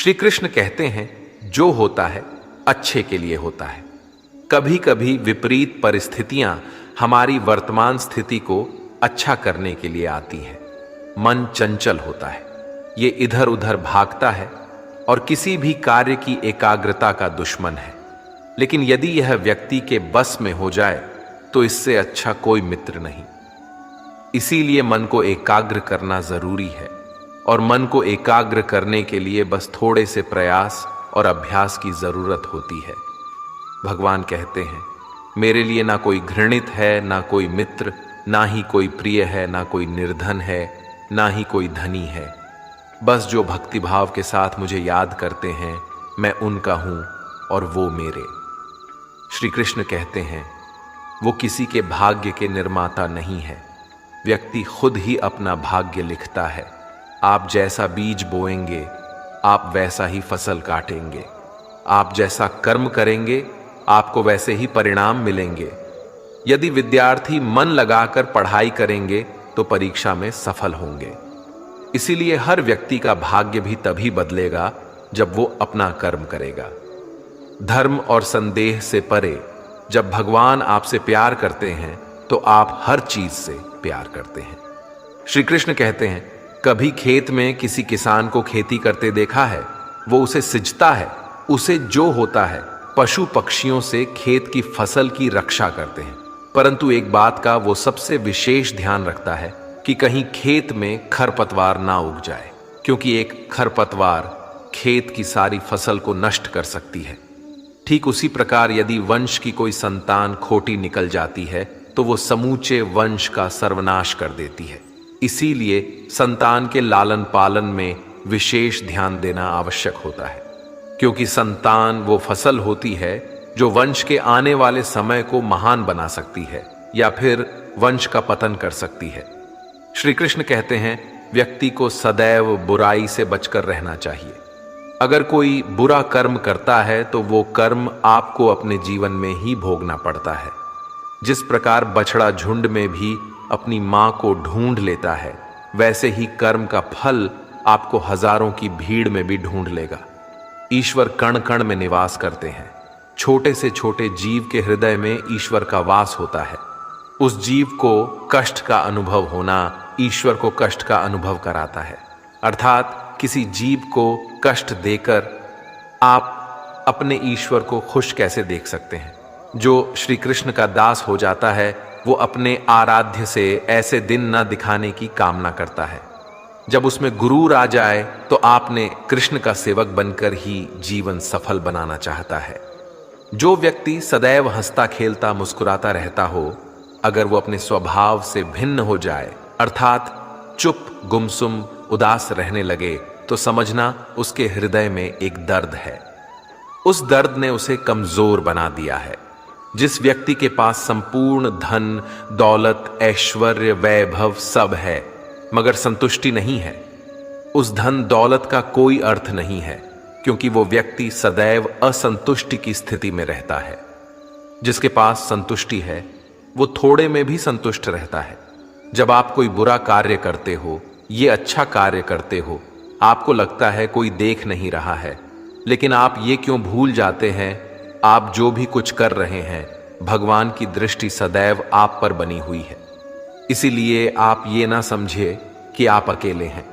श्री कृष्ण कहते हैं, जो होता है अच्छे के लिए होता है। कभी कभी विपरीत परिस्थितियां हमारी वर्तमान स्थिति को अच्छा करने के लिए आती हैं। मन चंचल होता है, ये इधर उधर भागता है और किसी भी कार्य की एकाग्रता का दुश्मन है। लेकिन यदि यह व्यक्ति के बस में हो जाए तो इससे अच्छा कोई मित्र नहीं। इसीलिए मन को एकाग्र करना जरूरी है, और मन को एकाग्र करने के लिए बस थोड़े से प्रयास और अभ्यास की जरूरत होती है। भगवान कहते हैं, मेरे लिए ना कोई घृणित है, ना कोई मित्र, ना ही कोई प्रिय है, ना कोई निर्धन है, ना ही कोई धनी है। बस जो भक्तिभाव के साथ मुझे याद करते हैं, मैं उनका हूं और वो मेरे। श्री कृष्ण कहते हैं, वो किसी के भाग्य के निर्माता नहीं है। व्यक्ति खुद ही अपना भाग्य लिखता है। आप जैसा बीज बोएंगे, आप वैसा ही फसल काटेंगे। आप जैसा कर्म करेंगे, आपको वैसे ही परिणाम मिलेंगे। यदि विद्यार्थी मन लगाकर पढ़ाई करेंगे तो परीक्षा में सफल होंगे। इसीलिए हर व्यक्ति का भाग्य भी तभी बदलेगा जब वो अपना कर्म करेगा। धर्म और संदेह से परे जब भगवान आपसे प्यार करते हैं तो आप हर चीज से प्यार करते हैं। श्री कृष्ण कहते हैं, कभी खेत में किसी किसान को खेती करते देखा है? वो उसे सिंचता है। उसे जो होता है, पशु पक्षियों से खेत की फसल की रक्षा करते हैं। परंतु एक बात का वो सबसे विशेष ध्यान रखता है कि कहीं खेत में खरपतवार ना उग जाए, क्योंकि एक खरपतवार खेत की सारी फसल को नष्ट कर सकती है। ठीक उसी प्रकार यदि वंश की कोई संतान खोटी निकल जाती है तो वो समूचे वंश का सर्वनाश कर देती है। इसीलिए संतान के लालन पालन में विशेष ध्यान देना आवश्यक होता है, क्योंकि संतान वो फसल होती है जो वंश के आने वाले समय को महान बना सकती है या फिर वंश का पतन कर सकती है। श्री कृष्ण कहते हैं, व्यक्ति को सदैव बुराई से बचकर रहना चाहिए। अगर कोई बुरा कर्म करता है तो वो कर्म आपको अपने जीवन में ही भोगना पड़ता है। जिस प्रकार बछड़ा झुंड में भी अपनी मां को ढूंढ लेता है, वैसे ही कर्म का फल आपको हजारों की भीड़ में भी ढूंढ लेगा। ईश्वर कण कण में निवास करते हैं। छोटे से छोटे जीव के हृदय में ईश्वर का वास होता है। उस जीव को कष्ट का अनुभव होना ईश्वर को कष्ट का अनुभव कराता है। अर्थात किसी जीव को कष्ट देकर आप अपने ईश्वर को खुश कैसे देख सकते हैं? जो श्री कृष्ण का दास हो जाता है वो अपने आराध्य से ऐसे दिन न दिखाने की कामना करता है। जब उसमें गुरूर आ जाए तो आपने कृष्ण का सेवक बनकर ही जीवन सफल बनाना चाहता है। जो व्यक्ति सदैव हंसता खेलता मुस्कुराता रहता हो, अगर वो अपने स्वभाव से भिन्न हो जाए, अर्थात चुप गुमसुम उदास रहने लगे, तो समझना उसके हृदय में एक दर्द है। उस दर्द ने उसे कमजोर बना दिया है। जिस व्यक्ति के पास संपूर्ण धन दौलत ऐश्वर्य वैभव सब है मगर संतुष्टि नहीं है, उस धन दौलत का कोई अर्थ नहीं है, क्योंकि वो व्यक्ति सदैव असंतुष्टि की स्थिति में रहता है। जिसके पास संतुष्टि है वो थोड़े में भी संतुष्ट रहता है। जब आप कोई बुरा कार्य करते हो, ये अच्छा कार्य करते हो, आपको लगता है कोई देख नहीं रहा है, लेकिन आप ये क्यों भूल जाते हैं, आप जो भी कुछ कर रहे हैं भगवान की दृष्टि सदैव आप पर बनी हुई है। इसीलिए आप ये ना समझिए कि आप अकेले हैं।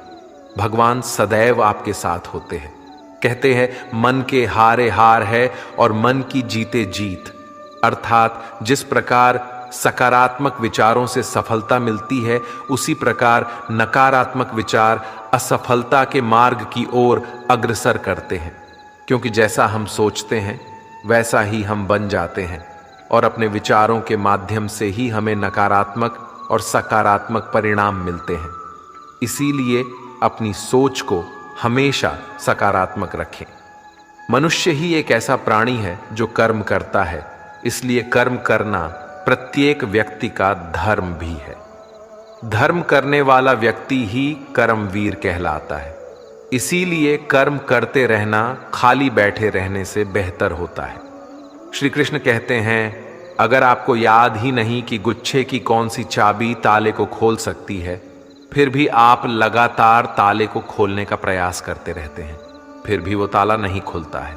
भगवान सदैव आपके साथ होते हैं। कहते हैं, मन के हारे हार है और मन की जीते जीत। अर्थात जिस प्रकार सकारात्मक विचारों से सफलता मिलती है, उसी प्रकार नकारात्मक विचार असफलता के मार्ग की ओर अग्रसर करते हैं। क्योंकि जैसा हम सोचते हैं वैसा ही हम बन जाते हैं, और अपने विचारों के माध्यम से ही हमें नकारात्मक और सकारात्मक परिणाम मिलते हैं। इसीलिए अपनी सोच को हमेशा सकारात्मक रखें। मनुष्य ही एक ऐसा प्राणी है जो कर्म करता है, इसलिए कर्म करना प्रत्येक व्यक्ति का धर्म भी है। धर्म करने वाला व्यक्ति ही कर्मवीर कहलाता है। इसीलिए कर्म करते रहना खाली बैठे रहने से बेहतर होता है। श्री कृष्ण कहते हैं, अगर आपको याद ही नहीं कि गुच्छे की कौन सी चाबी ताले को खोल सकती है, फिर भी आप लगातार ताले को खोलने का प्रयास करते रहते हैं। फिर भी वो ताला नहीं खुलता है।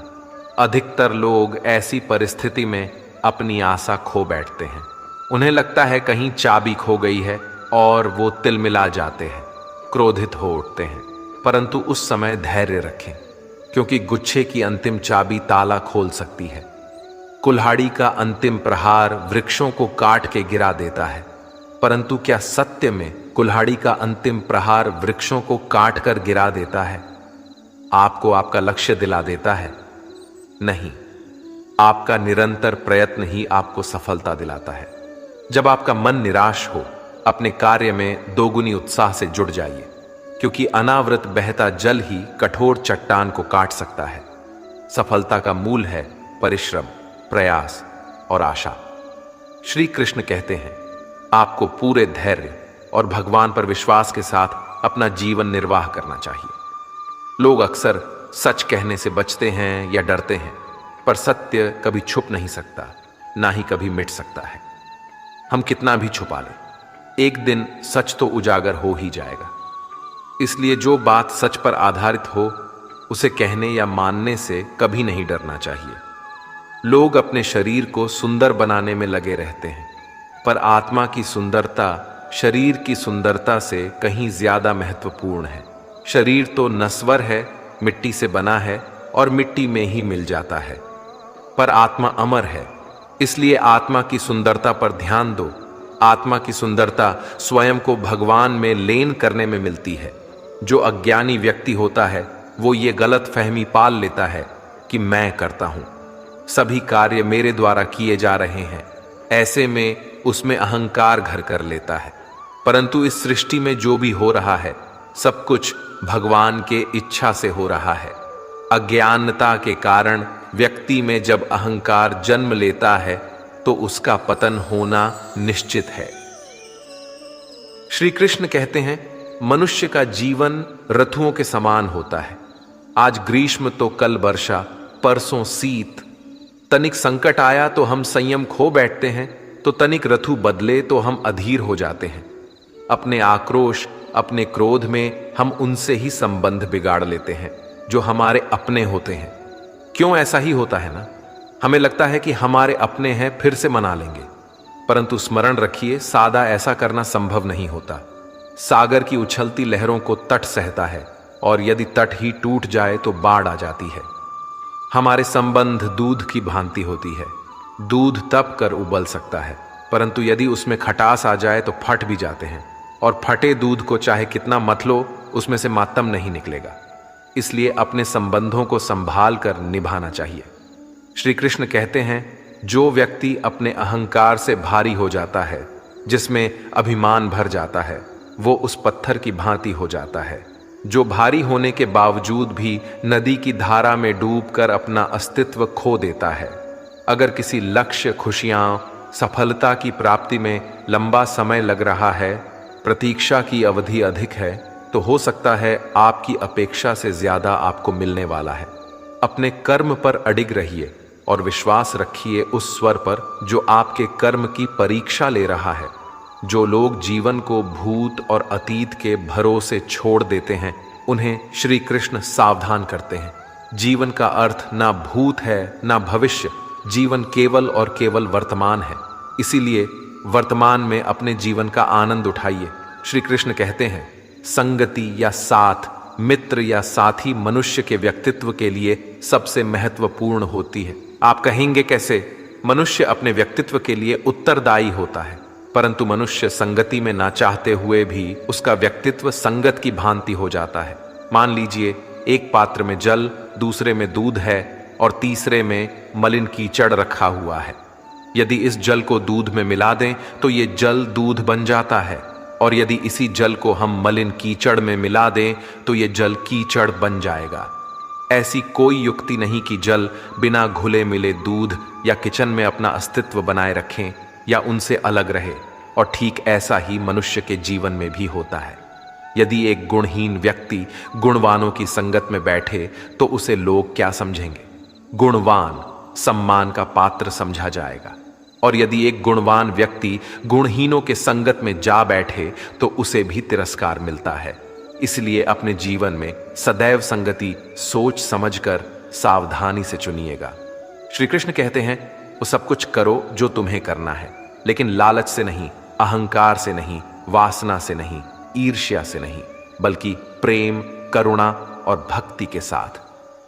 अधिकतर लोग ऐसी परिस्थिति में अपनी आशा खो बैठते हैं। उन्हें लगता है कहीं चाबी खो गई है और वो तिलमिला जाते हैं, क्रोधित हो उठते हैं। परंतु उस समय धैर्य रखें, क्योंकि गुच्छे की अंतिम चाबी ताला खोल सकती है। कुल्हाड़ी का अंतिम प्रहार वृक्षों को काट के गिरा देता है, परंतु क्या सत्य में कुल्हाड़ी का अंतिम प्रहार वृक्षों को काट कर गिरा देता है? आपको आपका लक्ष्य दिला देता है? नहीं, आपका निरंतर प्रयत्न ही आपको सफलता दिलाता है। जब आपका मन निराश हो, अपने कार्य में दोगुनी उत्साह से जुट जाइए, क्योंकि अनावृत बहता जल ही कठोर चट्टान को काट सकता है। सफलता का मूल है परिश्रम, प्रयास और आशा। श्री कृष्ण कहते हैं, आपको पूरे धैर्य और भगवान पर विश्वास के साथ अपना जीवन निर्वाह करना चाहिए। लोग अक्सर सच कहने से बचते हैं या डरते हैं, पर सत्य कभी छुप नहीं सकता, ना ही कभी मिट सकता है। हम कितना भी छुपा लें, एक दिन सच तो उजागर हो ही जाएगा। इसलिए जो बात सच पर आधारित हो, उसे कहने या मानने से कभी नहीं डरना चाहिए। लोग अपने शरीर को सुंदर बनाने में लगे रहते हैं, पर आत्मा की सुंदरता शरीर की सुंदरता से कहीं ज्यादा महत्वपूर्ण है। शरीर तो नश्वर है, मिट्टी से बना है और मिट्टी में ही मिल जाता है, पर आत्मा अमर है। इसलिए आत्मा की सुंदरता पर ध्यान दो। आत्मा की सुंदरता स्वयं को भगवान में लीन करने में मिलती है। जो अज्ञानी व्यक्ति होता है, वो ये गलत फहमी पाल लेता है कि मैं करता हूं, सभी कार्य मेरे द्वारा किए जा रहे हैं। ऐसे में उसमें अहंकार घर कर लेता है। परंतु इस सृष्टि में जो भी हो रहा है, सब कुछ भगवान के इच्छा से हो रहा है। अज्ञानता के कारण व्यक्ति में जब अहंकार जन्म लेता है, तो उसका पतन होना निश्चित है। श्री कृष्ण कहते हैं, मनुष्य का जीवन ऋतुओं के समान होता है। आज ग्रीष्म तो कल वर्षा, परसों शीत। तनिक संकट आया तो हम संयम खो बैठते हैं, तो तनिक ऋतु बदले तो हम अधीर हो जाते हैं। अपने आक्रोश, अपने क्रोध में हम उनसे ही संबंध बिगाड़ लेते हैं जो हमारे अपने होते हैं। क्यों ऐसा ही होता है ना? हमें लगता है कि हमारे अपने हैं, फिर से मना लेंगे। परंतु स्मरण रखिए, सादा ऐसा करना संभव नहीं होता। सागर की उछलती लहरों को तट सहता है, और यदि तट ही टूट जाए तो बाढ़ आ जाती है। हमारे संबंध दूध की भांति होती है। दूध तप कर उबल सकता है, परंतु यदि उसमें खटास आ जाए तो फट भी जाते हैं, और फटे दूध को चाहे कितना मत लो, उसमें से मातम नहीं निकलेगा। इसलिए अपने संबंधों को संभाल कर निभाना चाहिए। श्री कृष्ण कहते हैं, जो व्यक्ति अपने अहंकार से भारी हो जाता है, जिसमें अभिमान भर जाता है, वो उस पत्थर की भांति हो जाता है, जो भारी होने के बावजूद भी नदी की धारा में डूबकर अपना अस्तित्व खो देता है। अगर किसी लक्ष्य, खुशियां, सफलता की प्राप्ति में लंबा समय लग रहा है, प्रतीक्षा की अवधि अधिक है, तो हो सकता है आपकी अपेक्षा से ज्यादा आपको मिलने वाला है। अपने कर्म पर अडिग रहिए और विश्वास रखिए उस स्वर पर जो आपके कर्म की परीक्षा ले रहा है। जो लोग जीवन को भूत और अतीत के भरोसे छोड़ देते हैं, उन्हें श्री कृष्ण सावधान करते हैं। जीवन का अर्थ ना भूत है ना भविष्य, जीवन केवल और केवल वर्तमान है। इसीलिए वर्तमान में अपने जीवन का आनंद उठाइए। श्री कृष्ण कहते हैं, संगति या साथ, मित्र या साथी मनुष्य के व्यक्तित्व के लिए सबसे महत्वपूर्ण होती है। आप कहेंगे कैसे? मनुष्य अपने व्यक्तित्व के लिए उत्तरदायी होता है, परंतु मनुष्य संगति में ना चाहते हुए भी उसका व्यक्तित्व संगत की भांति हो जाता है। मान लीजिए, एक पात्र में जल, दूसरे में दूध है और तीसरे में मलिन कीचड़ रखा हुआ है। यदि इस जल को दूध में मिला दें तो ये जल दूध बन जाता है, और यदि इसी जल को हम मलिन कीचड़ में मिला दें तो ये जल कीचड़ बन जाएगा। ऐसी कोई युक्ति नहीं कि जल बिना घुले मिले दूध या किचन में अपना अस्तित्व बनाए रखें या उनसे अलग रहे। और ठीक ऐसा ही मनुष्य के जीवन में भी होता है। यदि एक गुणहीन व्यक्ति गुणवानों की संगत में बैठे तो उसे लोग क्या समझेंगे? गुणवान सम्मान का पात्र समझा जाएगा, और यदि एक गुणवान व्यक्ति गुणहीनों के संगत में जा बैठे तो उसे भी तिरस्कार मिलता है। इसलिए अपने जीवन में सदैव संगति सोच समझकर सावधानी से चुनिएगा। श्री कृष्ण कहते हैं, वो सब कुछ करो जो तुम्हें करना है, लेकिन लालच से नहीं, अहंकार से नहीं, वासना से नहीं, ईर्ष्या से नहीं, बल्कि प्रेम, करुणा और भक्ति के साथ।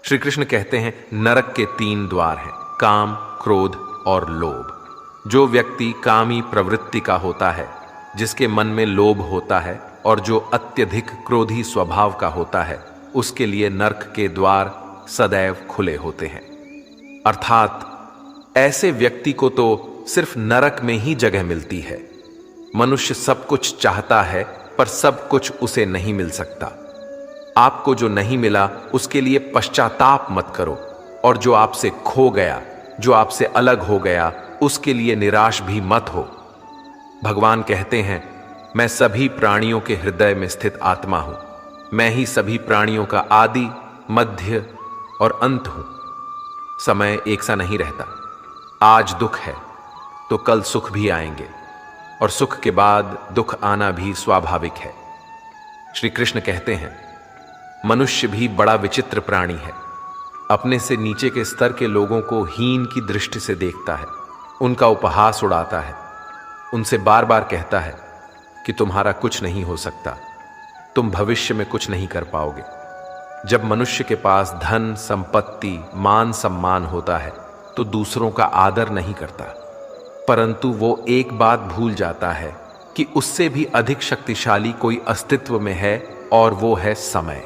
श्री कृष्ण कहते हैं, नरक के 3 द्वार हैं, काम, क्रोध और लोभ। जो व्यक्ति कामी प्रवृत्ति का होता है, जिसके मन में लोभ होता है और जो अत्यधिक क्रोधी स्वभाव का होता है, उसके लिए नरक के द्वार सदैव खुले होते हैं। अर्थात ऐसे व्यक्ति को तो सिर्फ नरक में ही जगह मिलती है। मनुष्य सब कुछ चाहता है, पर सब कुछ उसे नहीं मिल सकता। आपको जो नहीं मिला उसके लिए पश्चाताप मत करो, और जो आपसे खो गया, जो आपसे अलग हो गया, उसके लिए निराश भी मत हो। भगवान कहते हैं, मैं सभी प्राणियों के हृदय में स्थित आत्मा हूं। मैं ही सभी प्राणियों का आदि, मध्य और अंत हूं। समय एक सा नहीं रहता। आज दुख है तो कल सुख भी आएंगे, और सुख के बाद दुख आना भी स्वाभाविक है। श्री कृष्ण कहते हैं, मनुष्य भी बड़ा विचित्र प्राणी है। अपने से नीचे के स्तर के लोगों को हीन की दृष्टि से देखता है, उनका उपहास उड़ाता है, उनसे बार बार कहता है कि तुम्हारा कुछ नहीं हो सकता, तुम भविष्य में कुछ नहीं कर पाओगे। जब मनुष्य के पास धन, संपत्ति, मान सम्मान होता है तो दूसरों का आदर नहीं करता, परंतु वो एक बात भूल जाता है कि उससे भी अधिक शक्तिशाली कोई अस्तित्व में है, और वो है समय।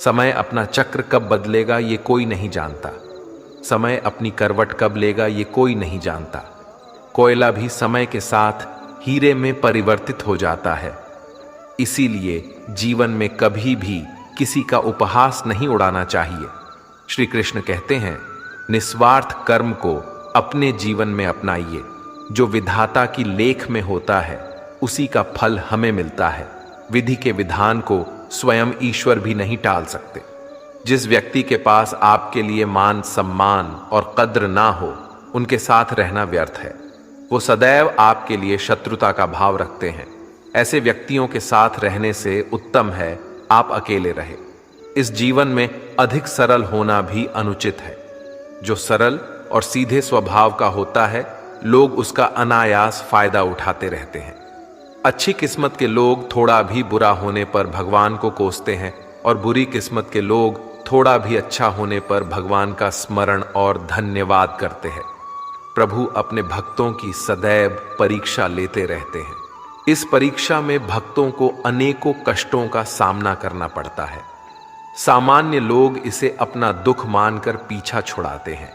समय अपना चक्र कब बदलेगा ये कोई नहीं जानता। समय अपनी करवट कब लेगा ये कोई नहीं जानता। कोयला भी समय के साथ हीरे में परिवर्तित हो जाता है। इसीलिए जीवन में कभी भी किसी का उपहास नहीं उड़ाना चाहिए। श्री कृष्ण कहते हैं, निस्वार्थ कर्म को अपने जीवन में अपनाइए। जो विधाता की लेख में होता है उसी का फल हमें मिलता है। विधि के विधान को स्वयं ईश्वर भी नहीं टाल सकते। जिस व्यक्ति के पास आपके लिए मान सम्मान और कद्र ना हो, उनके साथ रहना व्यर्थ है। वो सदैव आपके लिए शत्रुता का भाव रखते हैं। ऐसे व्यक्तियों के साथ रहने से उत्तम है आप अकेले रहे। इस जीवन में अधिक सरल होना भी अनुचित है। जो सरल और सीधे स्वभाव का होता है, लोग उसका अनायास फायदा उठाते रहते हैं। अच्छी किस्मत के लोग थोड़ा भी बुरा होने पर भगवान को कोसते हैं, और बुरी किस्मत के लोग थोड़ा भी अच्छा होने पर भगवान का स्मरण और धन्यवाद करते हैं। प्रभु अपने भक्तों की सदैव परीक्षा लेते रहते हैं। इस परीक्षा में भक्तों को अनेकों कष्टों का सामना करना पड़ता है। सामान्य लोग इसे अपना दुख मानकर पीछा छुड़ाते हैं।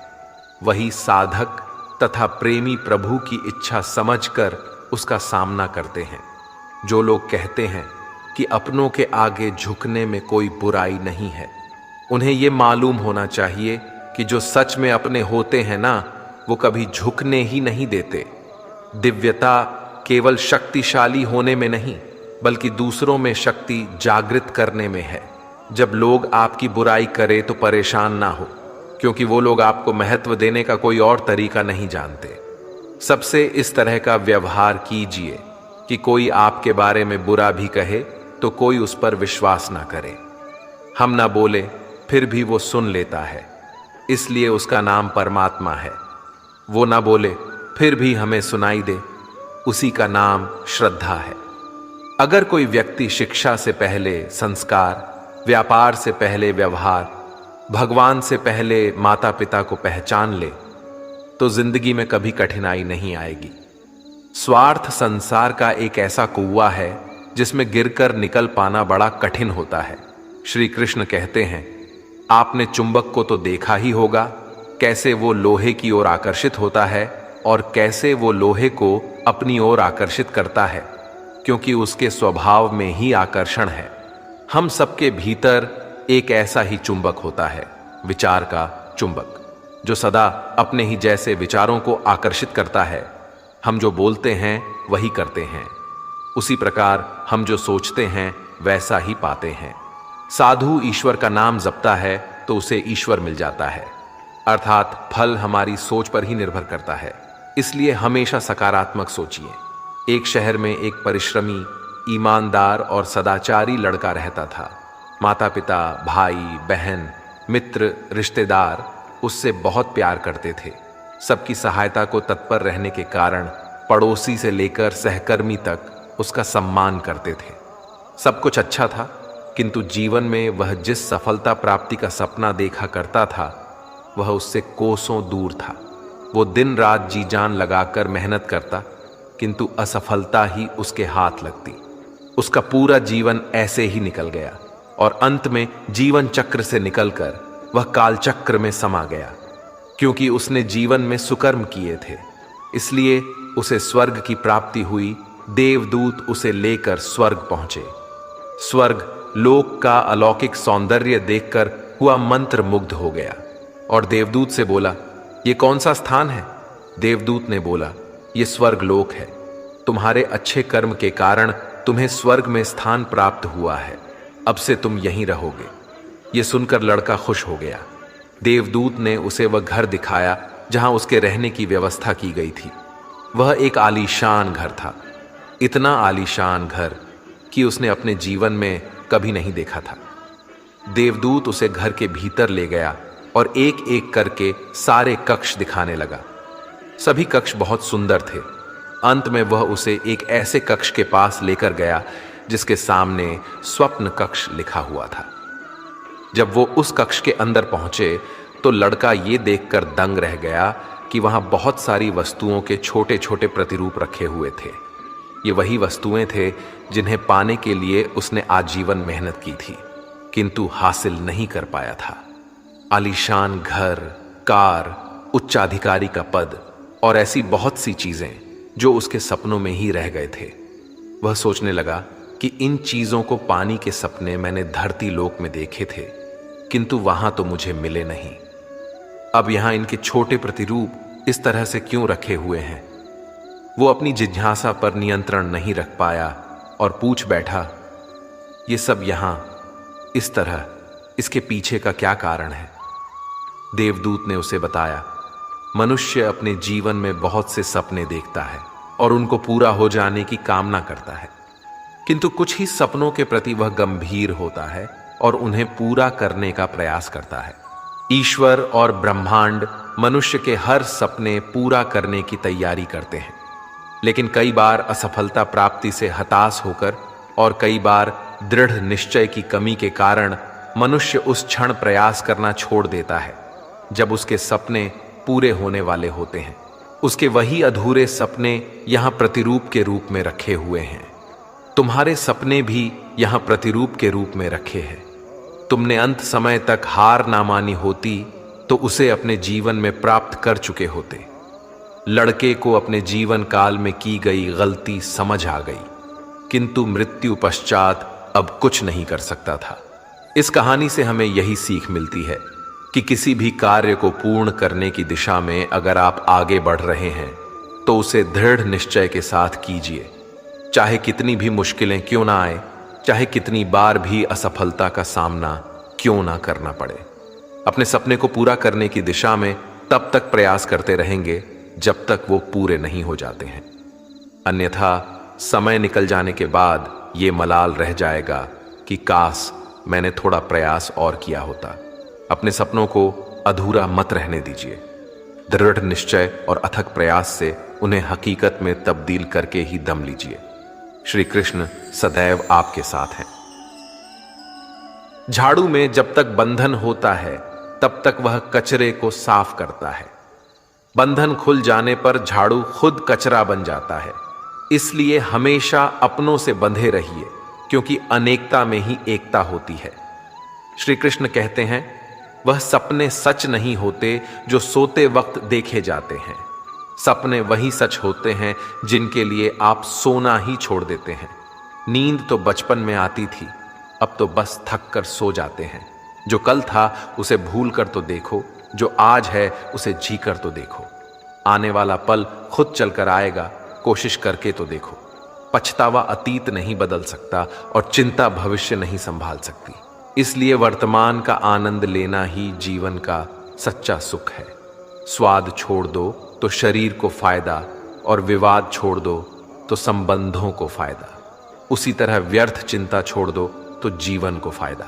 वही साधक तथा प्रेमी प्रभु की इच्छा समझकर उसका सामना करते हैं। जो लोग कहते हैं कि अपनों के आगे झुकने में कोई बुराई नहीं है, उन्हें यह मालूम होना चाहिए कि जो सच में अपने होते हैं ना, वो कभी झुकने ही नहीं देते। दिव्यता केवल शक्तिशाली होने में नहीं, बल्कि दूसरों में शक्ति जागृत करने में है। जब लोग आपकी बुराई करें तो परेशान ना हो, क्योंकि वो लोग आपको महत्व देने का कोई और तरीका नहीं जानते। सबसे इस तरह का व्यवहार कीजिए कि कोई आपके बारे में बुरा भी कहे तो कोई उस पर विश्वास ना करे। हम ना बोले फिर भी वो सुन लेता है, इसलिए उसका नाम परमात्मा है। वो ना बोले फिर भी हमें सुनाई दे, उसी का नाम श्रद्धा है। अगर कोई व्यक्ति शिक्षा से पहले संस्कार, व्यापार से पहले व्यवहार, भगवान से पहले माता पिता को पहचान ले, तो जिंदगी में कभी कठिनाई नहीं आएगी। स्वार्थ संसार का एक ऐसा कुआं है जिसमें गिरकर निकल पाना बड़ा कठिन होता है। श्री कृष्ण कहते हैं, आपने चुंबक को तो देखा ही होगा, कैसे वो लोहे की ओर आकर्षित होता है और कैसे वो लोहे को अपनी ओर आकर्षित करता है, क्योंकि उसके स्वभाव में ही आकर्षण है। हम सबके भीतर एक ऐसा ही चुंबक होता है, विचार का चुंबक, जो सदा अपने ही जैसे विचारों को आकर्षित करता है। हम जो बोलते हैं वही करते हैं। उसी प्रकार हम जो सोचते हैं वैसा ही पाते हैं। साधु ईश्वर का नाम जपता है तो उसे ईश्वर मिल जाता है, अर्थात फल हमारी सोच पर ही निर्भर करता है। इसलिए हमेशा सकारात्मक सोचिए। एक शहर में एक परिश्रमी ईमानदार और सदाचारी लड़का रहता था। माता पिता, भाई बहन, मित्र, रिश्तेदार उससे बहुत प्यार करते थे। सबकी सहायता को तत्पर रहने के कारण पड़ोसी से लेकर सहकर्मी तक उसका सम्मान करते थे। सब कुछ अच्छा था, किंतु जीवन में वह जिस सफलता प्राप्ति का सपना देखा करता था वह उससे कोसों दूर था। वो दिन रात जी जान लगाकर मेहनत करता, किंतु असफलता ही उसके हाथ लगती। उसका पूरा जीवन ऐसे ही निकल गया और अंत में जीवन चक्र से निकलकर वह काल चक्र में समा गया। क्योंकि उसने जीवन में सुकर्म किए थे, इसलिए उसे स्वर्ग की प्राप्ति हुई। देवदूत उसे लेकर स्वर्ग पहुंचे। स्वर्ग लोक का अलौकिक सौंदर्य देखकर हुआ मंत्र मुग्ध हो गया और देवदूत से बोला, ये कौन सा स्थान है? देवदूत ने बोला, ये स्वर्ग लोक है। तुम्हारे अच्छे कर्म के कारण तुम्हें स्वर्ग में स्थान प्राप्त हुआ है। अब से तुम यहीं रहोगे। ये सुनकर लड़का खुश हो गया। देवदूत ने उसे वह घर दिखाया जहां उसके रहने की व्यवस्था की गई थी। वह एक आलीशान घर था, इतना आलीशान घर कि उसने अपने जीवन में कभी नहीं देखा था। देवदूत उसे घर के भीतर ले गया और एक एक करके सारे कक्ष दिखाने लगा। सभी कक्ष बहुत सुंदर थे। अंत में वह उसे एक ऐसे कक्ष के पास लेकर गया जिसके सामने स्वप्न कक्ष लिखा हुआ था। जब वो उस कक्ष के अंदर पहुंचे तो लड़का ये देखकर दंग रह गया कि वहां बहुत सारी वस्तुओं के छोटे छोटे प्रतिरूप रखे हुए थे। ये वही वस्तुएं थे जिन्हें पाने के लिए उसने आजीवन मेहनत की थी, किंतु हासिल नहीं कर पाया था। आलीशान घर, कार, उच्चाधिकारी का पद और ऐसी बहुत सी चीजें जो उसके सपनों में ही रह गए थे। वह सोचने लगा कि इन चीजों को पाने के सपने मैंने धरती लोक में देखे थे, किंतु वहां तो मुझे मिले नहीं। अब यहां इनके छोटे प्रतिरूप इस तरह से क्यों रखे हुए हैं? वो अपनी जिज्ञासा पर नियंत्रण नहीं रख पाया और पूछ बैठा, ये सब यहां इस तरह, इसके पीछे का क्या कारण है? देवदूत ने उसे बताया, मनुष्य अपने जीवन में बहुत से सपने देखता है और उनको पूरा हो जाने की कामना करता है, किंतु कुछ ही सपनों के प्रति वह गंभीर होता है और उन्हें पूरा करने का प्रयास करता है। ईश्वर और ब्रह्मांड मनुष्य के हर सपने पूरा करने की तैयारी करते हैं, लेकिन कई बार असफलता प्राप्ति से हताश होकर और कई बार दृढ़ निश्चय की कमी के कारण मनुष्य उस क्षण प्रयास करना छोड़ देता है जब उसके सपने पूरे होने वाले होते हैं। उसके वही अधूरे सपने यहां प्रतिरूप के रूप में रखे हुए हैं। तुम्हारे सपने भी यहां प्रतिरूप के रूप में रखे हैं। तुमने अंत समय तक हार ना मानी होती तो उसे अपने जीवन में प्राप्त कर चुके होते। लड़के को अपने जीवन काल में की गई गलती समझ आ गई, किंतु मृत्यु पश्चात अब कुछ नहीं कर सकता था। इस कहानी से हमें यही सीख मिलती है कि किसी भी कार्य को पूर्ण करने की दिशा में अगर आप आगे बढ़ रहे हैं तो उसे दृढ़ निश्चय के साथ कीजिए। चाहे कितनी भी मुश्किलें क्यों ना आए, चाहे कितनी बार भी असफलता का सामना क्यों ना करना पड़े, अपने सपने को पूरा करने की दिशा में तब तक प्रयास करते रहेंगे जब तक वो पूरे नहीं हो जाते हैं। अन्यथा समय निकल जाने के बाद ये मलाल रह जाएगा कि काश मैंने थोड़ा प्रयास और किया होता। अपने सपनों को अधूरा मत रहने दीजिए। दृढ़ निश्चय और अथक प्रयास से उन्हें हकीकत में तब्दील करके ही दम लीजिए। श्री कृष्ण सदैव आपके साथ हैं। झाड़ू में जब तक बंधन होता है तब तक वह कचरे को साफ करता है। बंधन खुल जाने पर झाड़ू खुद कचरा बन जाता है। इसलिए हमेशा अपनों से बंधे रहिए, क्योंकि अनेकता में ही एकता होती है। श्री कृष्ण कहते हैं, वह सपने सच नहीं होते जो सोते वक्त देखे जाते हैं। सपने वही सच होते हैं जिनके लिए आप सोना ही छोड़ देते हैं। नींद तो बचपन में आती थी, अब तो बस थक कर सो जाते हैं। जो कल था उसे भूल कर तो देखो, जो आज है उसे जी कर तो देखो। आने वाला पल खुद चलकर आएगा, कोशिश करके तो देखो। पछतावा अतीत नहीं बदल सकता और चिंता भविष्य नहीं संभाल सकती। इसलिए वर्तमान का आनंद लेना ही जीवन का सच्चा सुख है। स्वाद छोड़ दो तो शरीर को फायदा, और विवाद छोड़ दो तो संबंधों को फायदा। उसी तरह व्यर्थ चिंता छोड़ दो तो जीवन को फायदा।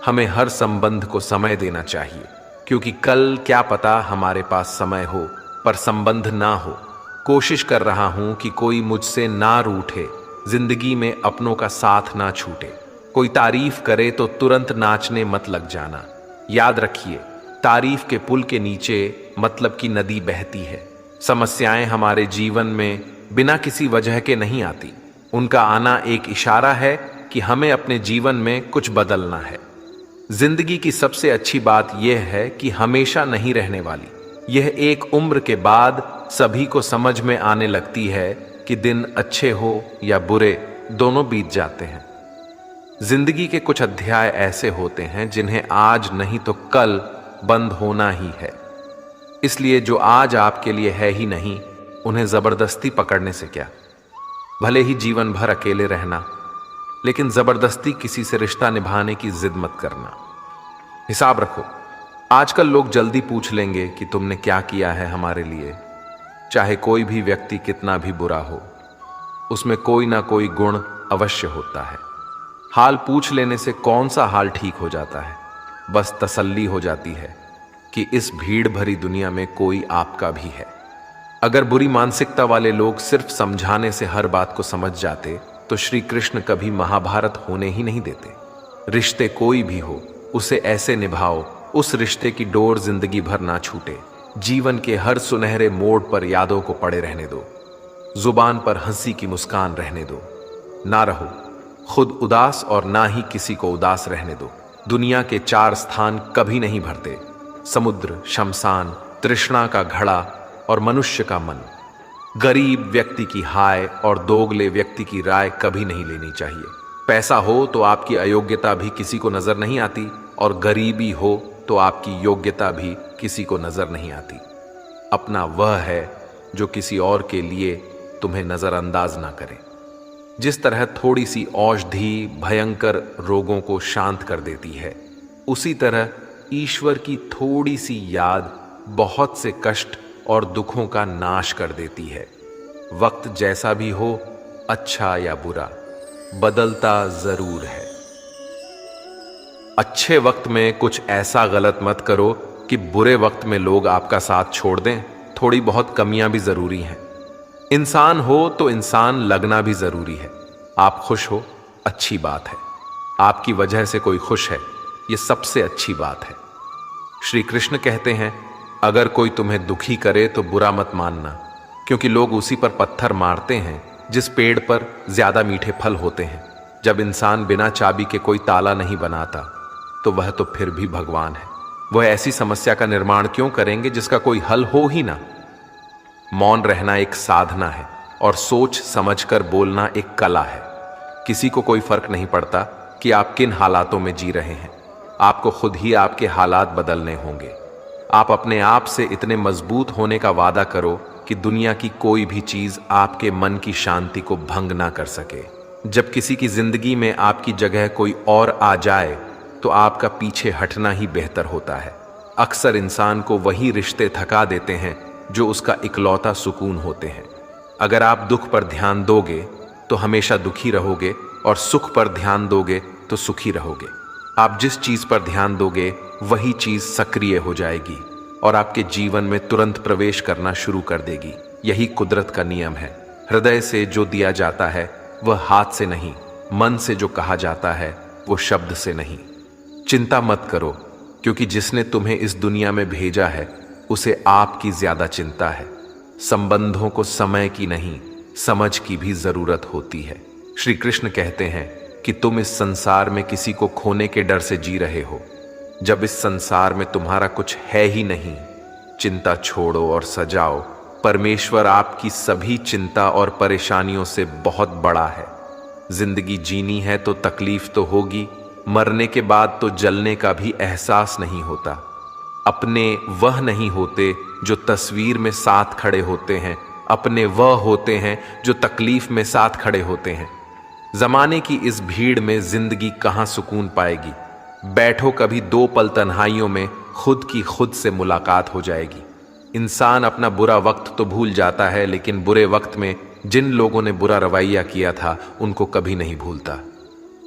हमें हर संबंध को समय देना चाहिए, क्योंकि कल क्या पता हमारे पास समय हो पर संबंध ना हो। कोशिश कर रहा हूं कि कोई मुझसे ना रूठे, जिंदगी में अपनों का साथ ना छूटे। कोई तारीफ करे तो तुरंत नाचने मत लग जाना। याद रखिए, तारीफ के पुल के नीचे मतलब की नदी बहती है। समस्याएं हमारे जीवन में बिना किसी वजह के नहीं आती। उनका आना एक इशारा है कि हमें अपने जीवन में कुछ बदलना है। जिंदगी की सबसे अच्छी बात यह है कि हमेशा नहीं रहने वाली। यह एक उम्र के बाद सभी को समझ में आने लगती है कि दिन अच्छे हो या बुरे, दोनों बीत जाते हैं। जिंदगी के कुछ अध्याय ऐसे होते हैं जिन्हें आज नहीं तो कल बंद होना ही है। इसलिए जो आज आपके लिए है ही नहीं, उन्हें जबरदस्ती पकड़ने से क्या। भले ही जीवन भर अकेले रहना, लेकिन जबरदस्ती किसी से रिश्ता निभाने की जिद मत करना। हिसाब रखो, आजकल लोग जल्दी पूछ लेंगे कि तुमने क्या किया है हमारे लिए। चाहे कोई भी व्यक्ति कितना भी बुरा हो, उसमें कोई ना कोई गुण अवश्य होता है। हाल पूछ लेने से कौन सा हाल ठीक हो जाता है। बस तसल्ली हो जाती है कि इस भीड़ भरी दुनिया में कोई आपका भी है। अगर बुरी मानसिकता वाले लोग सिर्फ समझाने से हर बात को समझ जाते तो श्री कृष्ण कभी महाभारत होने ही नहीं देते। रिश्ते कोई भी हो, उसे ऐसे निभाओ उस रिश्ते की डोर जिंदगी भर ना छूटे। जीवन के हर सुनहरे मोड़ पर यादों को पड़े रहने दो। जुबान पर हंसी की मुस्कान रहने दो। ना रहो खुद उदास और ना ही किसी को उदास रहने दो। दुनिया के 4 स्थान कभी नहीं भरते: समुद्र, शमशान, तृष्णा का घड़ा और मनुष्य का मन। गरीब व्यक्ति की हाय और दोगले व्यक्ति की राय कभी नहीं लेनी चाहिए। पैसा हो तो आपकी अयोग्यता भी किसी को नजर नहीं आती, और गरीबी हो तो आपकी योग्यता भी किसी को नजर नहीं आती। अपना वह है जो किसी और के लिए तुम्हें नजरअंदाज ना करे। जिस तरह थोड़ी सी औषधि भयंकर रोगों को शांत कर देती है, उसी तरह ईश्वर की थोड़ी सी याद बहुत से कष्ट और दुखों का नाश कर देती है। वक्त जैसा भी हो, अच्छा या बुरा, बदलता जरूर है। अच्छे वक्त में कुछ ऐसा गलत मत करो कि बुरे वक्त में लोग आपका साथ छोड़ दें। थोड़ी बहुत कमियां भी जरूरी हैं। इंसान हो तो इंसान लगना भी जरूरी है। आप खुश हो, अच्छी बात है। आपकी वजह से कोई खुश है, यह सबसे अच्छी बात है। श्री कृष्ण कहते हैं, अगर कोई तुम्हें दुखी करे तो बुरा मत मानना, क्योंकि लोग उसी पर पत्थर मारते हैं जिस पेड़ पर ज्यादा मीठे फल होते हैं। जब इंसान बिना चाबी के कोई ताला नहीं बनाता तो वह तो फिर भी भगवान है। वह ऐसी समस्या का निर्माण क्यों करेंगे जिसका कोई हल हो ही ना। मौन रहना एक साधना है और सोच समझकर बोलना एक कला है। किसी को कोई फर्क नहीं पड़ता कि आप किन हालातों में जी रहे हैं। आपको खुद ही आपके हालात बदलने होंगे। आप अपने आप से इतने मजबूत होने का वादा करो कि दुनिया की कोई भी चीज आपके मन की शांति को भंग ना कर सके। जब किसी की जिंदगी में आपकी जगह कोई और आ जाए तो आपका पीछे हटना ही बेहतर होता है। अक्सर इंसान को वही रिश्ते थका देते हैं जो उसका इकलौता सुकून होते हैं। अगर आप दुख पर ध्यान दोगे तो हमेशा दुखी रहोगे, और सुख पर ध्यान दोगे तो सुखी रहोगे। आप जिस चीज पर ध्यान दोगे वही चीज सक्रिय हो जाएगी और आपके जीवन में तुरंत प्रवेश करना शुरू कर देगी। यही कुदरत का नियम है। हृदय से जो दिया जाता है वह हाथ से नहीं, मन से जो कहा जाता है वो शब्द से नहीं। चिंता मत करो, क्योंकि जिसने तुम्हें इस दुनिया में भेजा है उसे आपकी ज्यादा चिंता है। संबंधों को समय की नहीं, समझ की भी जरूरत होती है। श्री कृष्ण कहते हैं कि तुम इस संसार में किसी को खोने के डर से जी रहे हो। जब इस संसार में तुम्हारा कुछ है ही नहीं, चिंता छोड़ो और सजाओ। परमेश्वर आपकी सभी चिंता और परेशानियों से बहुत बड़ा है। जिंदगी जीनी है तो तकलीफ तो होगी। मरने के बाद तो जलने का भी एहसास नहीं होता। अपने वह नहीं होते जो तस्वीर में साथ खड़े होते हैं, अपने वह होते हैं जो तकलीफ में साथ खड़े होते हैं। जमाने की इस भीड़ में जिंदगी कहाँ सुकून पाएगी। बैठो कभी 2 पल तन्हाइयों में, खुद की खुद से मुलाकात हो जाएगी। इंसान अपना बुरा वक्त तो भूल जाता है, लेकिन बुरे वक्त में जिन लोगों ने बुरा रवैया किया था उनको कभी नहीं भूलता।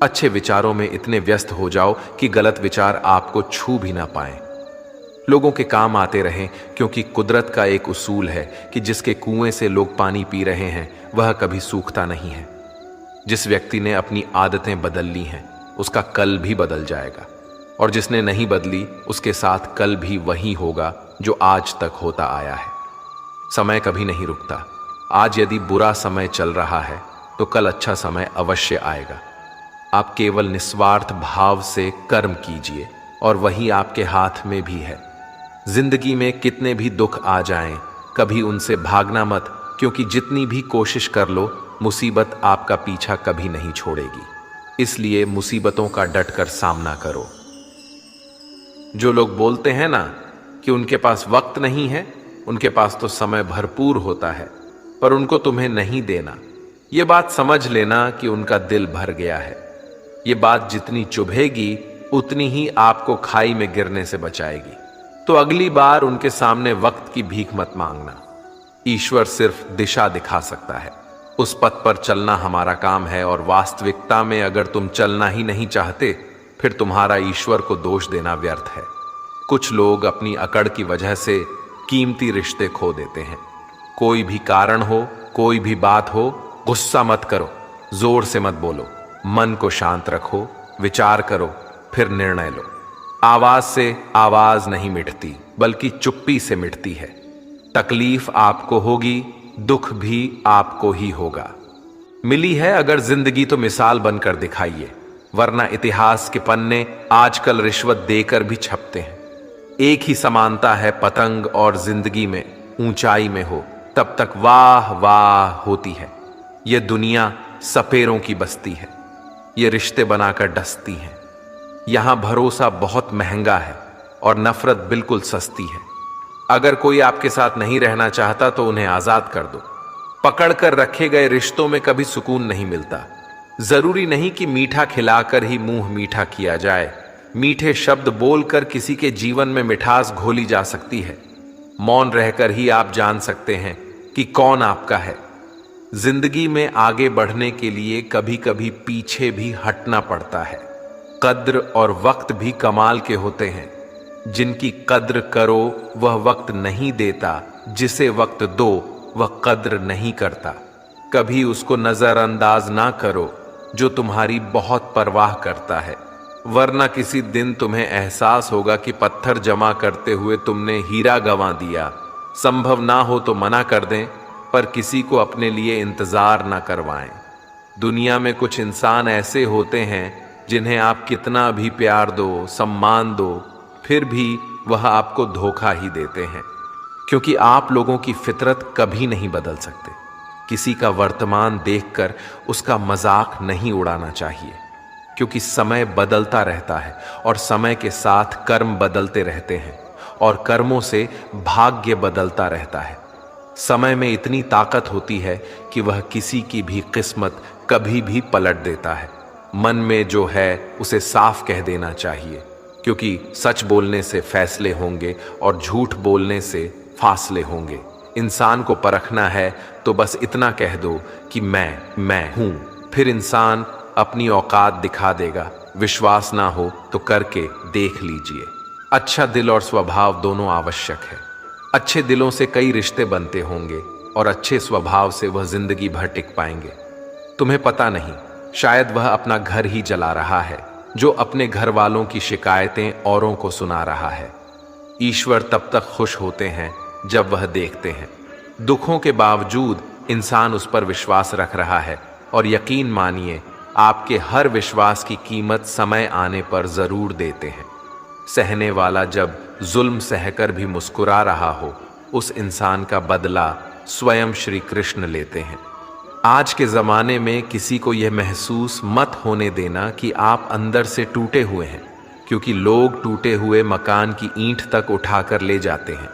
अच्छे विचारों में इतने व्यस्त हो जाओ कि गलत विचार आपको छू भी ना पाएं। लोगों के काम आते रहें, क्योंकि कुदरत का एक उसूल है कि जिसके कुएं से लोग पानी पी रहे हैं वह कभी सूखता नहीं है। जिस व्यक्ति ने अपनी आदतें बदल ली हैं उसका कल भी बदल जाएगा, और जिसने नहीं बदली उसके साथ कल भी वही होगा जो आज तक होता आया है। समय कभी नहीं रुकता। आज यदि बुरा समय चल रहा है तो कल अच्छा समय अवश्य आएगा। आप केवल निस्वार्थ भाव से कर्म कीजिए और वही आपके हाथ में भी है। जिंदगी में कितने भी दुख आ जाएं, कभी उनसे भागना मत, क्योंकि जितनी भी कोशिश कर लो मुसीबत आपका पीछा कभी नहीं छोड़ेगी। इसलिए मुसीबतों का डटकर सामना करो। जो लोग बोलते हैं ना कि उनके पास वक्त नहीं है, उनके पास तो समय भरपूर होता है, पर उनको तुम्हें नहीं देना। ये बात समझ लेना कि उनका दिल भर गया है। ये बात जितनी चुभेगी उतनी ही आपको खाई में गिरने से बचाएगी। तो अगली बार उनके सामने वक्त की भीख मत मांगना। ईश्वर सिर्फ दिशा दिखा सकता है, उस पथ पर चलना हमारा काम है। और वास्तविकता में अगर तुम चलना ही नहीं चाहते फिर तुम्हारा ईश्वर को दोष देना व्यर्थ है। कुछ लोग अपनी अकड़ की वजह से कीमती रिश्ते खो देते हैं। कोई भी कारण हो, कोई भी बात हो, गुस्सा मत करो, जोर से मत बोलो, मन को शांत रखो, विचार करो, फिर निर्णय लो। आवाज से आवाज नहीं मिटती, बल्कि चुप्पी से मिटती है। तकलीफ आपको होगी, दुख भी आपको ही होगा। मिली है अगर जिंदगी तो मिसाल बनकर दिखाइए, वरना इतिहास के पन्ने आजकल रिश्वत देकर भी छपते हैं। एक ही समानता है पतंग और जिंदगी में, ऊंचाई में हो तब तक वाह वाह होती है। यह दुनिया सपेरों की बस्ती है, ये रिश्ते बनाकर डसती हैं। यहां भरोसा बहुत महंगा है और नफरत बिल्कुल सस्ती है। अगर कोई आपके साथ नहीं रहना चाहता तो उन्हें आजाद कर दो। पकड़कर रखे गए रिश्तों में कभी सुकून नहीं मिलता। जरूरी नहीं कि मीठा खिलाकर ही मुंह मीठा किया जाए। मीठे शब्द बोलकर किसी के जीवन में मिठास घोली जा सकती है। मौन रहकर ही आप जान सकते हैं कि कौन आपका है। जिंदगी में आगे बढ़ने के लिए कभी कभी पीछे भी हटना पड़ता है। कद्र और वक्त भी कमाल के होते हैं। जिनकी कद्र करो वह वक्त नहीं देता, जिसे वक्त दो वह कद्र नहीं करता। कभी उसको नजरअंदाज ना करो जो तुम्हारी बहुत परवाह करता है, वरना किसी दिन तुम्हें एहसास होगा कि पत्थर जमा करते हुए तुमने हीरा गंवा दिया। संभव ना हो तो मना कर दें, पर किसी को अपने लिए इंतजार ना करवाएं। दुनिया में कुछ इंसान ऐसे होते हैं जिन्हें आप कितना भी प्यार दो, सम्मान दो, फिर भी वह आपको धोखा ही देते हैं, क्योंकि आप लोगों की फितरत कभी नहीं बदल सकते। किसी का वर्तमान देखकर उसका मजाक नहीं उड़ाना चाहिए, क्योंकि समय बदलता रहता है और समय के साथ कर्म बदलते रहते हैं और कर्मों से भाग्य बदलता रहता है। समय में इतनी ताकत होती है कि वह किसी की भी किस्मत कभी भी पलट देता है। मन में जो है उसे साफ कह देना चाहिए, क्योंकि सच बोलने से फैसले होंगे और झूठ बोलने से फासले होंगे। इंसान को परखना है तो बस इतना कह दो कि मैं हूं, फिर इंसान अपनी औकात दिखा देगा। विश्वास ना हो तो करके देख लीजिए। अच्छा दिल और स्वभाव दोनों आवश्यक है। अच्छे दिलों से कई रिश्ते बनते होंगे और अच्छे स्वभाव से वह जिंदगी भर टिक पाएंगे। तुम्हें पता नहीं, शायद वह अपना घर ही जला रहा है जो अपने घर वालों की शिकायतें औरों को सुना रहा है। ईश्वर तब तक खुश होते हैं जब वह देखते हैं दुखों के बावजूद इंसान उस पर विश्वास रख रहा है। और यकीन मानिए, आपके हर विश्वास की कीमत समय आने पर जरूर देते हैं। सहने वाला जब जुल्म सहकर भी मुस्कुरा रहा हो, उस इंसान का बदला स्वयं श्री कृष्ण लेते हैं। आज के ज़माने में किसी को यह महसूस मत होने देना कि आप अंदर से टूटे हुए हैं, क्योंकि लोग टूटे हुए मकान की ईंट तक उठाकर ले जाते हैं।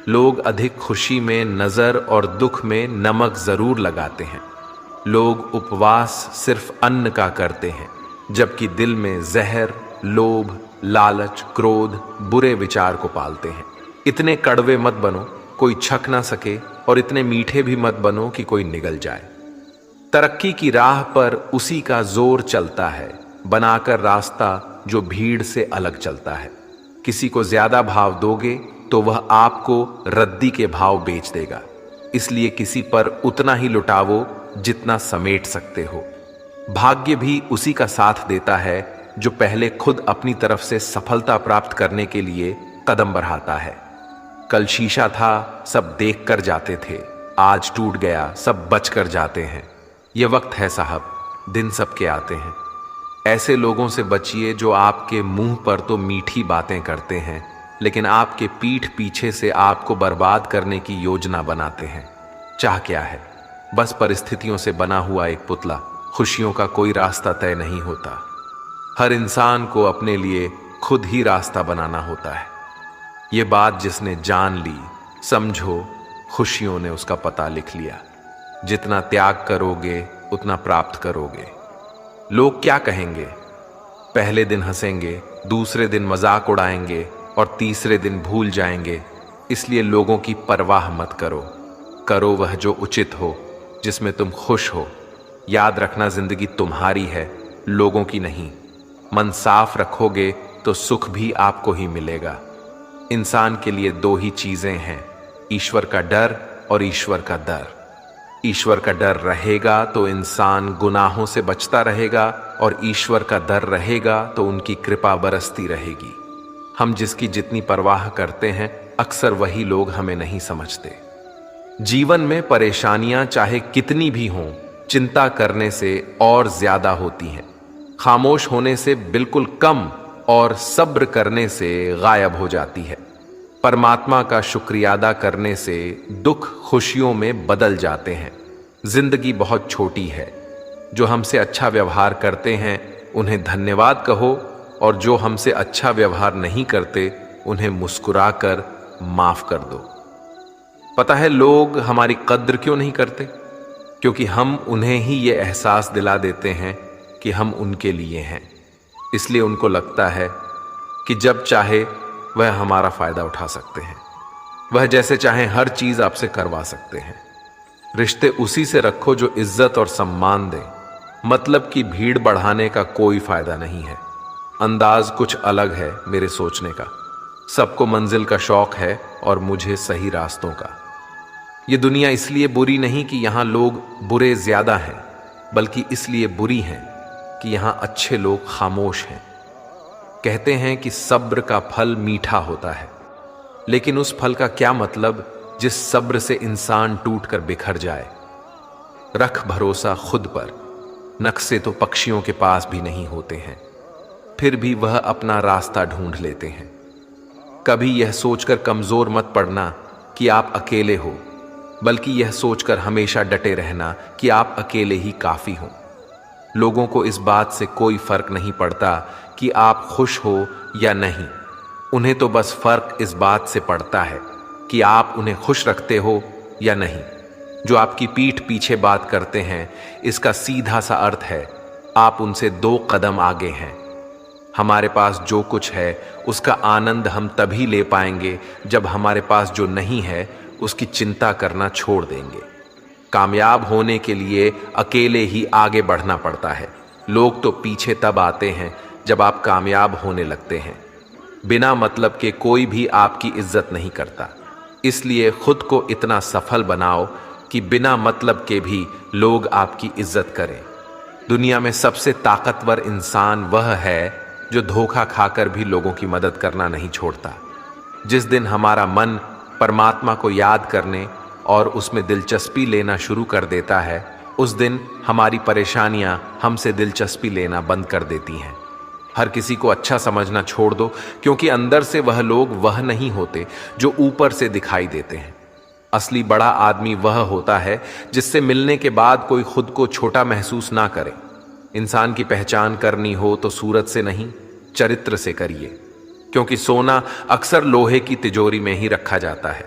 लोग अधिक खुशी में नज़र और दुख में नमक ज़रूर लगाते हैं। लोग उपवास सिर्फ अन्न का करते हैं, जबकि दिल में जहर, लोभ, लालच, क्रोध, बुरे विचार को पालते हैं। इतने कड़वे मत बनो कोई छक ना सके, और इतने मीठे भी मत बनो कि कोई निगल जाए। तरक्की की राह पर उसी का जोर चलता है, बनाकर रास्ता जो भीड़ से अलग चलता है। किसी को ज्यादा भाव दोगे तो वह आपको रद्दी के भाव बेच देगा, इसलिए किसी पर उतना ही लुटावो जितना समेट सकते हो। भाग्य भी उसी का साथ देता है जो पहले खुद अपनी तरफ से सफलता प्राप्त करने के लिए कदम बढ़ाता है। कल शीशा था, सब देख कर जाते थे, आज टूट गया, सब बच कर जाते हैं। ये वक्त है साहब, दिन सबके आते हैं। ऐसे लोगों से बचिए जो आपके मुंह पर तो मीठी बातें करते हैं, लेकिन आपके पीठ पीछे से आपको बर्बाद करने की योजना बनाते हैं। चाह क्या है? बस परिस्थितियों से बना हुआ एक पुतला। खुशियों का कोई रास्ता तय नहीं होता। हर इंसान को अपने लिए खुद ही रास्ता बनाना होता है। ये बात जिसने जान ली, समझो खुशियों ने उसका पता लिख लिया। जितना त्याग करोगे उतना प्राप्त करोगे। लोग क्या कहेंगे? पहले दिन हंसेंगे, दूसरे दिन मजाक उड़ाएंगे और तीसरे दिन भूल जाएंगे। इसलिए लोगों की परवाह मत करो। करो वह जो उचित हो, जिसमें तुम खुश हो। याद रखना, जिंदगी तुम्हारी है, लोगों की नहीं। मन साफ रखोगे तो सुख भी आपको ही मिलेगा। इंसान के लिए दो ही चीजें हैं, ईश्वर का डर और ईश्वर का दर। ईश्वर का डर रहेगा तो इंसान गुनाहों से बचता रहेगा, और ईश्वर का डर रहेगा तो उनकी कृपा बरसती रहेगी। हम जिसकी जितनी परवाह करते हैं, अक्सर वही लोग हमें नहीं समझते। जीवन में परेशानियां चाहे कितनी भी हों, चिंता करने से और ज्यादा होती हैं। खामोश होने से बिल्कुल कम और सब्र करने से गायब हो जाती है। परमात्मा का शुक्रिया अदा करने से दुख खुशियों में बदल जाते हैं। जिंदगी बहुत छोटी है। जो हमसे अच्छा व्यवहार करते हैं उन्हें धन्यवाद कहो, और जो हमसे अच्छा व्यवहार नहीं करते उन्हें मुस्कुराकर माफ कर दो। पता है लोग हमारी कद्र क्यों नहीं करते? क्योंकि हम उन्हें ही ये एहसास दिला देते हैं कि हम उनके लिए हैं। इसलिए उनको लगता है कि जब चाहे वह हमारा फायदा उठा सकते हैं। वह जैसे चाहें हर चीज आपसे करवा सकते हैं। रिश्ते उसी से रखो जो इज्जत और सम्मान दे। मतलब की भीड़ बढ़ाने का कोई फायदा नहीं है। अंदाज कुछ अलग है मेरे सोचने का। सबको मंजिल का शौक है और मुझे सही रास्तों का। ये दुनिया इसलिए बुरी नहीं कि यहां लोग बुरे ज्यादा हैं, बल्कि इसलिए बुरी हैं कि यहां अच्छे लोग खामोश हैं। कहते हैं कि सब्र का फल मीठा होता है, लेकिन उस फल का क्या मतलब जिस सब्र से इंसान टूटकर बिखर जाए। रख भरोसा खुद पर। नक्शे तो पक्षियों के पास भी नहीं होते हैं, फिर भी वह अपना रास्ता ढूंढ लेते हैं। कभी यह सोचकर कमजोर मत पड़ना कि आप अकेले हो, बल्कि यह सोचकर हमेशा डटे रहना कि आप अकेले ही काफी हो। लोगों को इस बात से कोई फर्क नहीं पड़ता कि आप खुश हो या नहीं। उन्हें तो बस फर्क इस बात से पड़ता है कि आप उन्हें खुश रखते हो या नहीं। जो आपकी पीठ पीछे बात करते हैं, इसका सीधा सा अर्थ है आप उनसे 2 कदम आगे हैं। हमारे पास जो कुछ है उसका आनंद हम तभी ले पाएंगे जब हमारे पास जो नहीं है उसकी चिंता करना छोड़ देंगे। कामयाब होने के लिए अकेले ही आगे बढ़ना पड़ता है। लोग तो पीछे तब आते हैं जब आप कामयाब होने लगते हैं। बिना मतलब के कोई भी आपकी इज्जत नहीं करता। इसलिए खुद को इतना सफल बनाओ कि बिना मतलब के भी लोग आपकी इज्जत करें। दुनिया में सबसे ताकतवर इंसान वह है जो धोखा खाकर भी लोगों की मदद करना नहीं छोड़ता। जिस दिन हमारा मन परमात्मा को याद करने और उसमें दिलचस्पी लेना शुरू कर देता है, उस दिन हमारी परेशानियां हमसे दिलचस्पी लेना बंद कर देती हैं। हर किसी को अच्छा समझना छोड़ दो, क्योंकि अंदर से वह लोग वह नहीं होते जो ऊपर से दिखाई देते हैं। असली बड़ा आदमी वह होता है जिससे मिलने के बाद कोई खुद को छोटा महसूस ना करे। इंसान की पहचान करनी हो तो सूरत से नहीं, चरित्र से करिए, क्योंकि सोना अक्सर लोहे की तिजोरी में ही रखा जाता है।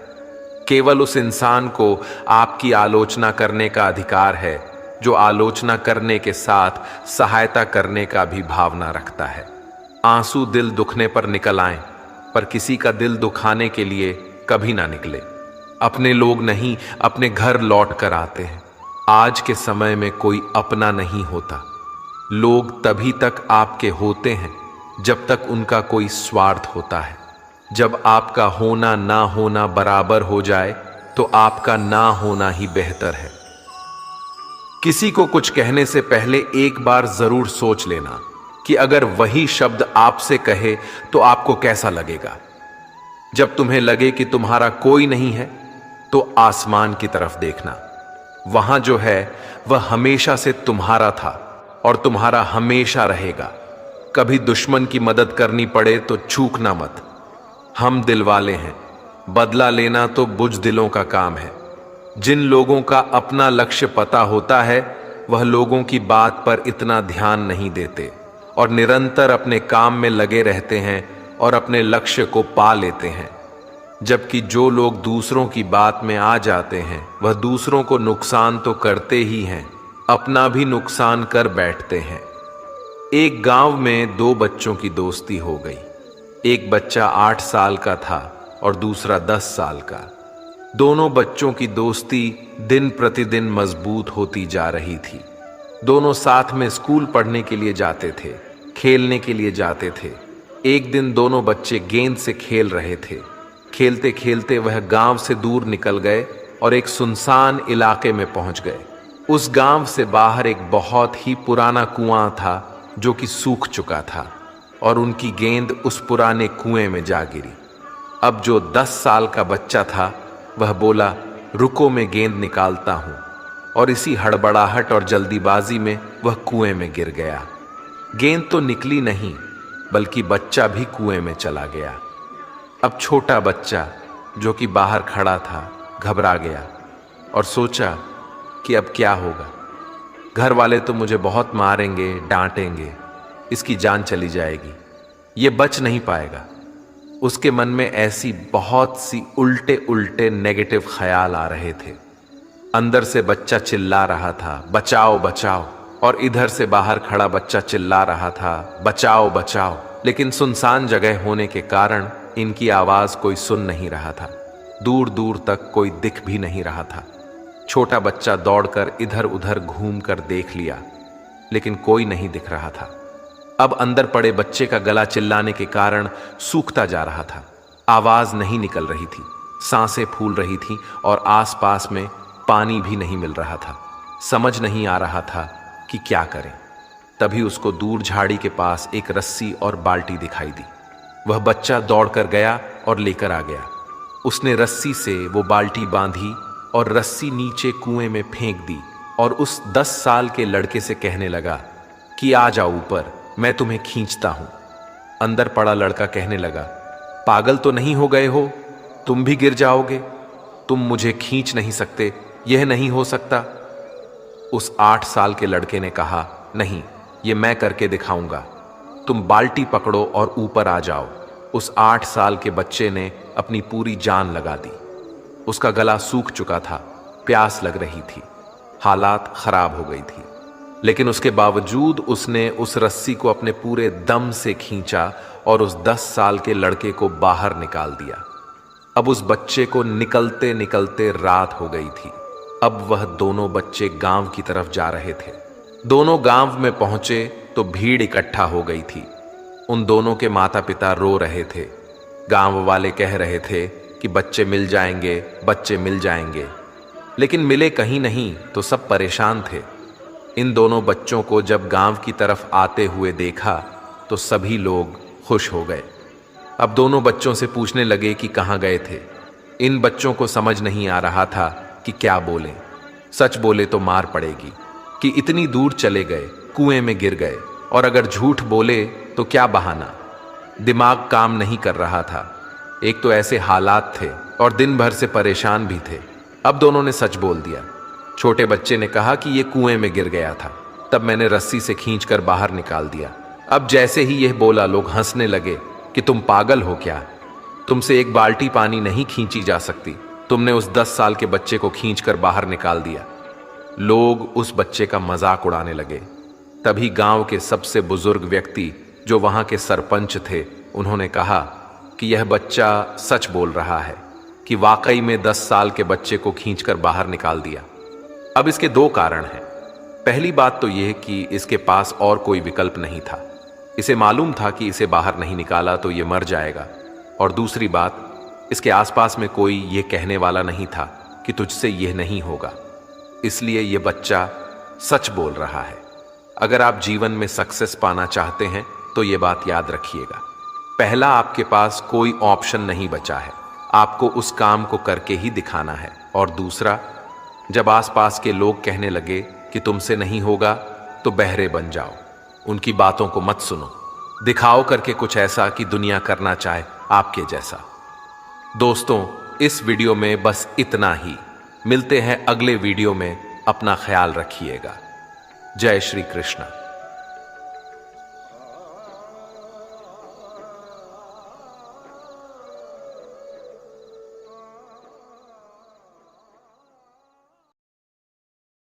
केवल उस इंसान को आपकी आलोचना करने का अधिकार है जो आलोचना करने के साथ सहायता करने का भी भावना रखता है। आंसू दिल दुखने पर निकल आएं, पर किसी का दिल दुखाने के लिए कभी ना निकले। अपने लोग नहीं अपने घर लौट कर आते हैं। आज के समय में कोई अपना नहीं होता। लोग तभी तक आपके होते हैं जब तक उनका कोई स्वार्थ होता है। जब आपका होना ना होना बराबर हो जाए तो आपका ना होना ही बेहतर है। किसी को कुछ कहने से पहले एक बार जरूर सोच लेना कि अगर वही शब्द आपसे कहे तो आपको कैसा लगेगा। जब तुम्हें लगे कि तुम्हारा कोई नहीं है तो आसमान की तरफ देखना। वहां जो है वह हमेशा से तुम्हारा था और तुम्हारा हमेशा रहेगा। कभी दुश्मन की मदद करनी पड़े तो चूकना मत। हम दिल वाले हैं, बदला लेना तो बुज़दिलों का काम है। जिन लोगों का अपना लक्ष्य पता होता है वह लोगों की बात पर इतना ध्यान नहीं देते और निरंतर अपने काम में लगे रहते हैं और अपने लक्ष्य को पा लेते हैं। जबकि जो लोग दूसरों की बात में आ जाते हैं वह दूसरों को नुकसान तो करते ही हैं, अपना भी नुकसान कर बैठते हैं। एक गांव में दो बच्चों की दोस्ती हो गई। एक बच्चा 8 साल का था और दूसरा 10 साल का। दोनों बच्चों की दोस्ती दिन प्रतिदिन मजबूत होती जा रही थी। दोनों साथ में स्कूल पढ़ने के लिए जाते थे, खेलने के लिए जाते थे। एक दिन दोनों बच्चे गेंद से खेल रहे थे। खेलते खेलते वह गांव से दूर निकल गए और एक सुनसान इलाके में पहुंच गए। उस गांव से बाहर एक बहुत ही पुराना कुआं था जो कि सूख चुका था और उनकी गेंद उस पुराने कुएं में जा गिरी। अब जो 10 साल का बच्चा था वह बोला, रुको मैं गेंद निकालता हूं, और इसी हड़बड़ाहट और जल्दीबाजी में वह कुएं में गिर गया। गेंद तो निकली नहीं बल्कि बच्चा भी कुएं में चला गया। अब छोटा बच्चा जो कि बाहर खड़ा था घबरा गया और सोचा कि अब क्या होगा। घर वाले तो मुझे बहुत मारेंगे, डांटेंगे, इसकी जान चली जाएगी, ये बच नहीं पाएगा। उसके मन में ऐसी बहुत सी उल्टे उल्टे नेगेटिव ख्याल आ रहे थे। अंदर से बच्चा चिल्ला रहा था, बचाओ बचाओ, और इधर से बाहर खड़ा बच्चा चिल्ला रहा था, बचाओ बचाओ। लेकिन सुनसान जगह होने के कारण इनकी आवाज कोई सुन नहीं रहा था। दूर दूर तक कोई दिख भी नहीं रहा था। छोटा बच्चा दौड़कर इधर उधर घूमकर देख लिया लेकिन कोई नहीं दिख रहा था। अब अंदर पड़े बच्चे का गला चिल्लाने के कारण सूखता जा रहा था। आवाज नहीं निकल रही थी, सांसें फूल रही थीं और आसपास में पानी भी नहीं मिल रहा था। समझ नहीं आ रहा था कि क्या करें। तभी उसको दूर झाड़ी के पास एक रस्सी और बाल्टी दिखाई दी। वह बच्चा दौड़कर गया और लेकर आ गया। उसने रस्सी से वो बाल्टी बांधी और रस्सी नीचे कुएं में फेंक दी और उस 10 साल के लड़के से कहने लगा कि आ जाओ ऊपर, मैं तुम्हें खींचता हूं। अंदर पड़ा लड़का कहने लगा, पागल तो नहीं हो गए हो, तुम भी गिर जाओगे, तुम मुझे खींच नहीं सकते, यह नहीं हो सकता। उस 8 साल के लड़के ने कहा, नहीं, ये मैं करके दिखाऊंगा, तुम बाल्टी पकड़ो और ऊपर आ जाओ। उस 8 साल के बच्चे ने अपनी पूरी जान लगा दी। उसका गला सूख चुका था, प्यास लग रही थी, हालात खराब हो गई थी, लेकिन उसके बावजूद उसने उस रस्सी को अपने पूरे दम से खींचा और उस 10 साल के लड़के को बाहर निकाल दिया। अब उस बच्चे को निकलते निकलते रात हो गई थी। अब वह दोनों बच्चे गांव की तरफ जा रहे थे। दोनों गांव में पहुंचे तो भीड़ इकट्ठा हो गई थी। उन दोनों के माता पिता रो रहे थे। गांव वाले कह रहे थे कि बच्चे मिल जाएंगे, बच्चे मिल जाएंगे, लेकिन मिले कहीं नहीं तो सब परेशान थे। इन दोनों बच्चों को जब गांव की तरफ आते हुए देखा तो सभी लोग खुश हो गए। अब दोनों बच्चों से पूछने लगे कि कहाँ गए थे। इन बच्चों को समझ नहीं आ रहा था कि क्या बोलें। सच बोले तो मार पड़ेगी कि इतनी दूर चले गए, कुएं में गिर गए, और अगर झूठ बोले तो क्या बहाना। दिमाग काम नहीं कर रहा था। एक तो ऐसे हालात थे और दिन भर से परेशान भी थे। अब दोनों ने सच बोल दिया। छोटे बच्चे ने कहा कि ये कुएं में गिर गया था, तब मैंने रस्सी से खींचकर बाहर निकाल दिया। अब जैसे ही यह बोला लोग हंसने लगे कि तुम पागल हो क्या, तुमसे एक बाल्टी पानी नहीं खींची जा सकती, तुमने उस 10 साल के बच्चे को खींचकर बाहर निकाल दिया। लोग उस बच्चे का मजाक उड़ाने लगे। तभी गांव के सबसे बुजुर्ग व्यक्ति जो वहां के सरपंच थे, उन्होंने कहा कि यह बच्चा सच बोल रहा है, कि वाकई में 10 साल के बच्चे को खींचकर बाहर निकाल दिया। अब इसके दो कारण हैं। पहली बात तो यह कि इसके पास और कोई विकल्प नहीं था। इसे मालूम था कि इसे बाहर नहीं निकाला तो ये मर जाएगा। और दूसरी बात, इसके आसपास में कोई ये कहने वाला नहीं था कि तुझसे यह नहीं होगा। इसलिए यह बच्चा सच बोल रहा है। अगर आप जीवन में सक्सेस पाना चाहते हैं तो यह बात याद रखिएगा। पहला, आपके पास कोई ऑप्शन नहीं बचा है, आपको उस काम को करके ही दिखाना है। और दूसरा, जब आसपास के लोग कहने लगे कि तुमसे नहीं होगा तो बहरे बन जाओ, उनकी बातों को मत सुनो। दिखाओ करके कुछ ऐसा कि दुनिया करना चाहे आपके जैसा। दोस्तों, इस वीडियो में बस इतना ही। मिलते हैं अगले वीडियो में। अपना ख्याल रखिएगा। जय श्री कृष्ण।